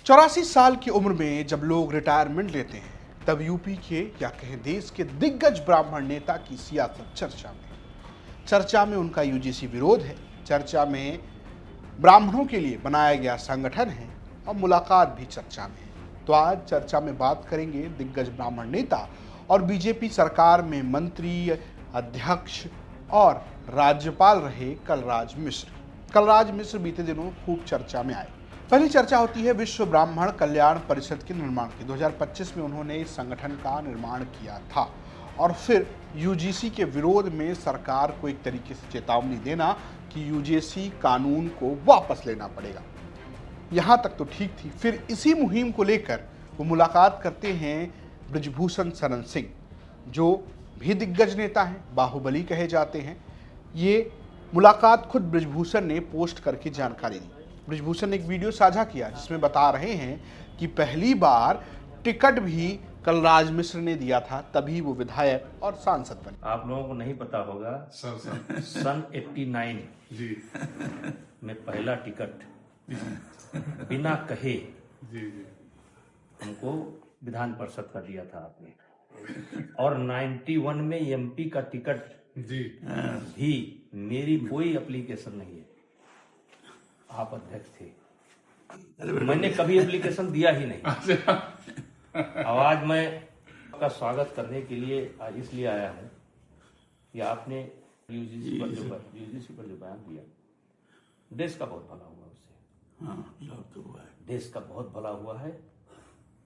84 साल की उम्र में जब लोग रिटायरमेंट लेते हैं तब यूपी के या कहें देश के दिग्गज ब्राह्मण नेता की सियासत चर्चा में उनका यूजीसी विरोध है। चर्चा में ब्राह्मणों के लिए बनाया गया संगठन है और मुलाकात भी चर्चा में है। तो आज चर्चा में बात करेंगे दिग्गज ब्राह्मण नेता और बीजेपी सरकार में मंत्री, अध्यक्ष और राज्यपाल रहे कलराज मिश्र। कलराज मिश्र बीते दिनों खूब चर्चा में आए। पहली चर्चा होती है विश्व ब्राह्मण कल्याण परिषद के निर्माण की। 2025 में उन्होंने इस संगठन का निर्माण किया था और फिर यूजीसी के विरोध में सरकार को एक तरीके से चेतावनी देना कि यूजीसी कानून को वापस लेना पड़ेगा। यहाँ तक तो ठीक थी। फिर इसी मुहिम को लेकर वो मुलाकात करते हैं बृजभूषण शरण सिंह, जो भी दिग्गज नेता हैं, बाहुबली कहे जाते हैं। ये मुलाकात खुद बृजभूषण ने पोस्ट करके जानकारी दी। बृजभूषण ने एक वीडियो साझा किया जिसमें बता रहे हैं कि पहली बार टिकट भी कलराज मिश्र ने दिया था, तभी वो विधायक और सांसद बने। आप लोगों को नहीं पता होगा सन 89 जी में पहला टिकट बिना कहे जी हमको विधान परिषद का दिया था आपने, और 91 में एमपी का टिकट जी भी मेरी कोई एप्लीकेशन नहीं है। आप अध्यक्ष थे, मैंने कभी एप्लीकेशन दिया ही नहीं। अब आज मैं आपका स्वागत करने के लिए आज इसलिए आया हूँ कि आपने यूजीसी पर जो बयान दिया, देश का बहुत भला हुआ उससे। हाँ, तो हुआ है। देश का बहुत भला हुआ है,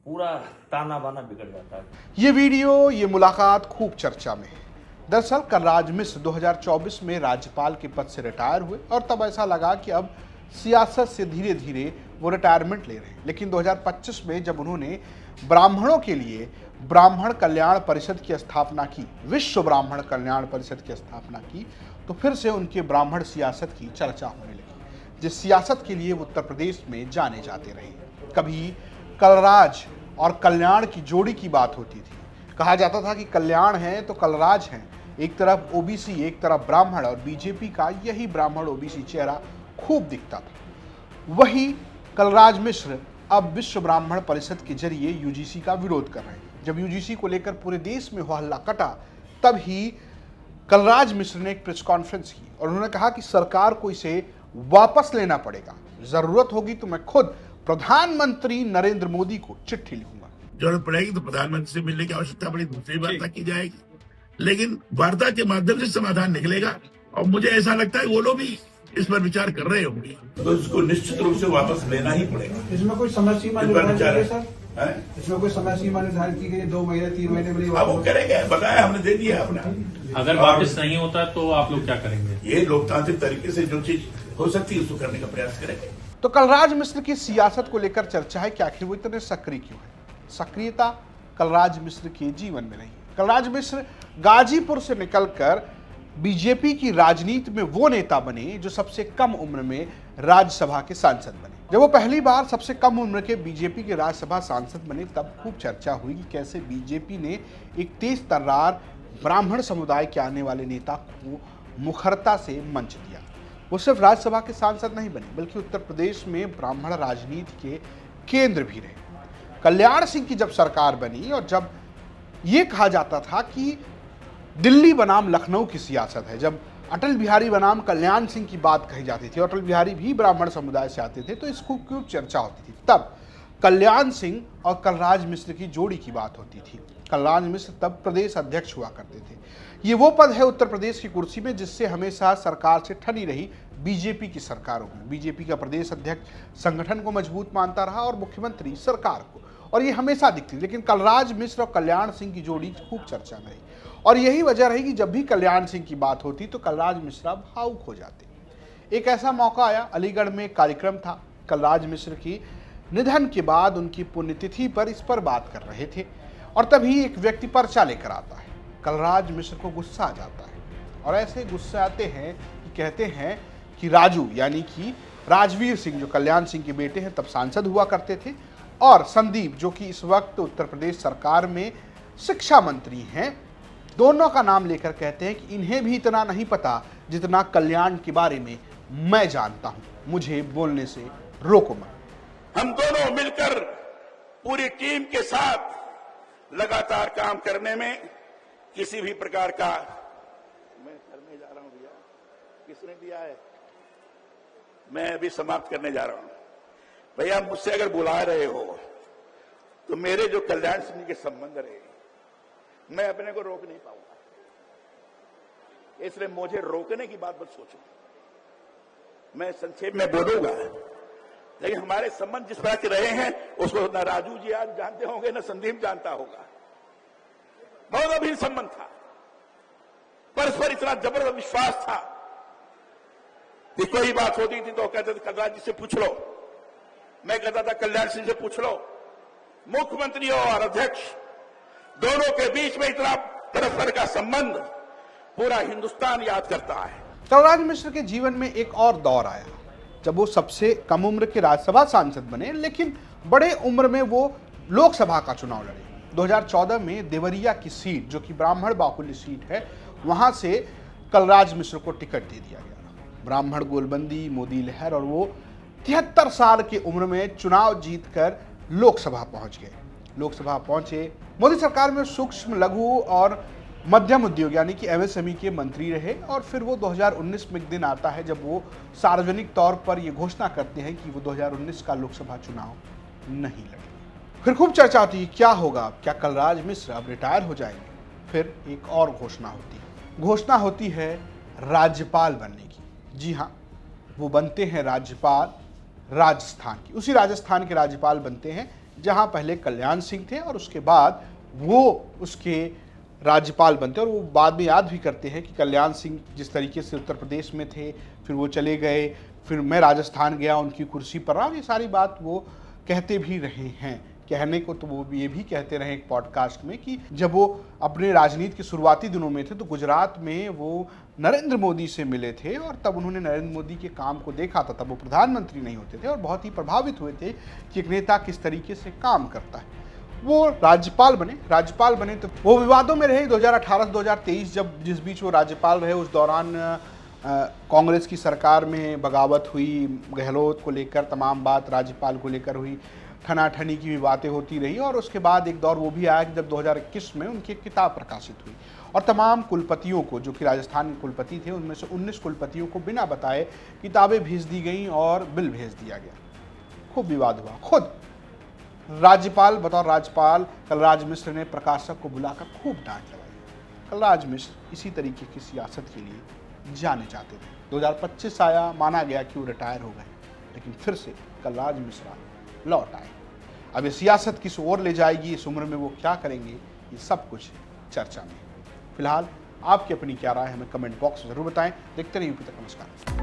पूरा ताना बाना बिगड़ जाता है। ये वीडियो, ये मुलाकात खूब चर्चा में है। दरअसल कलराज मिश्र 2024 में राज्यपाल के पद से रिटायर हुए और तब ऐसा लगा कि अब सियासत से धीरे धीरे वो रिटायरमेंट ले रहे हैं। लेकिन 2025 में जब उन्होंने ब्राह्मणों के लिए ब्राह्मण कल्याण परिषद की स्थापना की, विश्व ब्राह्मण कल्याण परिषद की स्थापना की, तो फिर से उनके ब्राह्मण सियासत की चर्चा होने लगी, जिस सियासत के लिए वो उत्तर प्रदेश में जाने जाते रहे। कभी कलराज और कल्याण की जोड़ी की बात होती थी। कहा जाता था कि कल्याण है तो कलराज हैं, एक तरफ ओबीसी एक तरफ ब्राह्मण, और बीजेपी का यही ब्राह्मण ओबीसी चेहरा खूब दिखता था। वही कलराज मिश्र अब विश्व ब्राह्मण परिषद के जरिए यूजीसी का विरोध कर रहे हैं। जब यूजीसी को लेकर पूरे देश में हो हल्ला कटा, तब ही कलराज मिश्र ने एक प्रेस कॉन्फ्रेंस की और उन्होंने कहा कि सरकार को इसे वापस लेना पड़ेगा। जरूरत होगी तो मैं खुद प्रधानमंत्री नरेंद्र मोदी को चिट्ठी लिखूंगा। जरूरत पड़ेगी तो प्रधानमंत्री से मिलने की आवश्यकता पड़ी, दूसरी वार्ता की जाएगी, लेकिन वार्ता के माध्यम से समाधान निकलेगा। और मुझे ऐसा लगता है वो लोग भी इस पर विचार कर रहे होंगे, तो इसको निश्चित रूप से वापस लेना ही पड़ेगा। इसमें कोई समय सीमा निर्धारित की गई सर? इसमें कोई समय सीमा निर्धारित की गई? 2 महीने 3 महीने में? अब वो करेंगे, बताया हमने, दे दिया अपना। अगर वापस नहीं होता तो आप लोग क्या करेंगे? ये लोकतांत्रिक तरीके से जो चीज हो सकती है उसको करने का प्रयास करेंगे। तो कलराज मिश्र की सियासत को लेकर चर्चा है कि आखिर वो इतने सक्रिय क्यों है। सक्रियता कलराज मिश्र के जीवन में नहीं। कलराज मिश्र गाजीपुर से निकलकर बीजेपी की राजनीति में वो नेता बने जो सबसे कम उम्र में राज्यसभा के सांसद बने। जब वो पहली बार सबसे कम उम्र के बीजेपी के राज्यसभा सांसद बने, तब खूब चर्चा हुई कि कैसे बीजेपी ने एक तेज तर्रार ब्राह्मण समुदाय के आने वाले नेता को मुखरता से मंच दिया। वो सिर्फ राज्यसभा के सांसद नहीं बने, बल्कि उत्तर प्रदेश में ब्राह्मण राजनीति के केंद्र भी रहे। कल्याण सिंह की जब सरकार बनी और जब ये कहा जाता था कि दिल्ली बनाम लखनऊ की सियासत है, जब अटल बिहारी बनाम कल्याण सिंह की बात कही जाती थी, अटल बिहारी भी ब्राह्मण समुदाय से आते थे, तो इसको क्यों चर्चा होती थी। तब कल्याण सिंह और कलराज मिश्र की जोड़ी की बात होती थी। कलराज मिश्र तब प्रदेश अध्यक्ष हुआ करते थे। ये वो पद है उत्तर प्रदेश की कुर्सी में जिससे हमेशा सरकार से ठनी रही बीजेपी की सरकारों में। बीजेपी का प्रदेश अध्यक्ष संगठन को मजबूत मानता रहा और मुख्यमंत्री सरकार को, और ये हमेशा दिखती। लेकिन कलराज मिश्र और कल्याण सिंह की जोड़ी खूब चर्चा में रही और यही वजह रही कि जब भी कल्याण सिंह की बात होती तो कलराज मिश्र भावुक हो जाते। एक ऐसा मौका आया, अलीगढ़ में एक कार्यक्रम था। कलराज मिश्र की निधन के बाद उनकी पुण्यतिथि पर इस पर बात कर रहे थे और तभी एक व्यक्ति पर्चा लेकर आता है। कलराज मिश्र को गुस्सा आ जाता है और ऐसे गुस्से आते हैं कि कहते हैं कि राजू, यानी कि राजवीर सिंह जो कल्याण सिंह के बेटे हैं, तब सांसद हुआ करते थे, और संदीप जो कि इस वक्त उत्तर प्रदेश सरकार में शिक्षा मंत्री हैं, दोनों का नाम लेकर कहते हैं कि इन्हें भी इतना नहीं पता जितना कल्याण के बारे में मैं जानता हूं, मुझे बोलने से रोको मत। हम दोनों मिलकर पूरी टीम के साथ लगातार काम करने में किसी भी प्रकार का, मैं करने जा रहा हूं भैया, किसने दिया है, मैं अभी समाप्त करने जा रहा हूं। भैया मुझसे अगर बुला रहे हो तो मेरे जो कल्याण सिंह के संबंध रहे, मैं अपने को रोक नहीं पाऊंगा, इसलिए मुझे रोकने की बात मत सोचो। मैं संक्षेप में बोलूंगा, लेकिन हमारे संबंध जिस तरह के रहे हैं उसको न राजू जी आज जानते होंगे न संदीप जानता होगा। बहुत अभिन्न संबंध था, परस्पर इतना जबरदस्त विश्वास था कि कोई बात होती थी तो कहते थे कल्याण जी से पूछ लो, मैं कहता था कल्याण सिंह से पूछ लो। मुख्यमंत्री और अध्यक्ष दोनों के बीच में इतना परस्पर का संबंध पूरा हिंदुस्तान याद करता है। कलराज मिश्र के जीवन में एक और दौर आया जब वो सबसे कम उम्र के राज्यसभा सांसद बने, लेकिन बड़े उम्र में वो लोकसभा का चुनाव लड़े। 2014 में देवरिया की सीट, जो कि ब्राह्मण बाहुल्य सीट है, वहां से कलराज मिश्र को टिकट दे दिया गया। ब्राह्मण गोलबंदी, मोदी लहर, और वो 73 साल की उम्र में चुनाव जीतकर लोकसभा पहुंच गए। लोकसभा पहुंचे, मोदी सरकार में सूक्ष्म, लघु और मध्यम उद्योग यानी कि एमएसएमई के मंत्री रहे। और फिर वो 2019 में एक दिन आता है जब वो सार्वजनिक तौर पर ये घोषणा करते हैं कि वो 2019 का लोकसभा चुनाव नहीं लड़ेंगे। फिर खूब चर्चा होती है, क्या होगा, क्या कलराज मिश्र अब रिटायर हो जाएंगे। फिर एक और घोषणा होती है राज्यपाल बनने की। जी हाँ, वो बनते हैं राज्यपाल राजस्थान की, उसी राजस्थान के राज्यपाल बनते हैं जहां पहले कल्याण सिंह थे, और उसके बाद वो उसके राज्यपाल बनते हैं। और वो बाद में याद भी करते हैं कि कल्याण सिंह जिस तरीके से उत्तर प्रदेश में थे, फिर वो चले गए, फिर मैं राजस्थान गया, उनकी कुर्सी पर रहा, ये सारी बात वो कहते भी रहे हैं। कहने को तो वो ये भी कहते रहे एक पॉडकास्ट में कि जब वो अपने राजनीति के शुरुआती दिनों में थे तो गुजरात में वो नरेंद्र मोदी से मिले थे, और तब उन्होंने नरेंद्र मोदी के काम को देखा था। तब वो प्रधानमंत्री नहीं होते थे और बहुत ही प्रभावित हुए थे कि एक नेता किस तरीके से काम करता है। वो राज्यपाल बने तो वो विवादों में रहे। 2018-2023 जब जिस बीच वो राज्यपाल रहे, उस दौरान कांग्रेस की सरकार में बगावत हुई, गहलोत को लेकर तमाम बात राज्यपाल को लेकर हुई, ठनाठनी की भी बातें होती रही। और उसके बाद एक दौर वो भी आया कि जब 2021 में उनकी एक किताब प्रकाशित हुई और तमाम कुलपतियों को, जो कि राजस्थान के कुलपति थे, उनमें से 19 कुलपतियों को बिना बताए किताबें भेज दी गई और बिल भेज दिया गया। खूब विवाद हुआ। खुद राज्यपाल, बतौर राज्यपाल कलराज मिश्र ने प्रकाशक को बुलाकर खूब डांट लगाई। कलराज मिश्र इसी तरीके की सियासत के लिए जाने जाते थे। 2025 आया, माना गया कि वो रिटायर हो गए, लेकिन फिर से कलराज मिश्र लौट आए। अब ये सियासत किस ओर ले जाएगी, इस उम्र में वो क्या करेंगे, ये सब कुछ चर्चा में। फिलहाल आपकी अपनी क्या राय है, हमें कमेंट बॉक्स में जरूर बताएं। देखते रहिए यूपी तक। नमस्कार।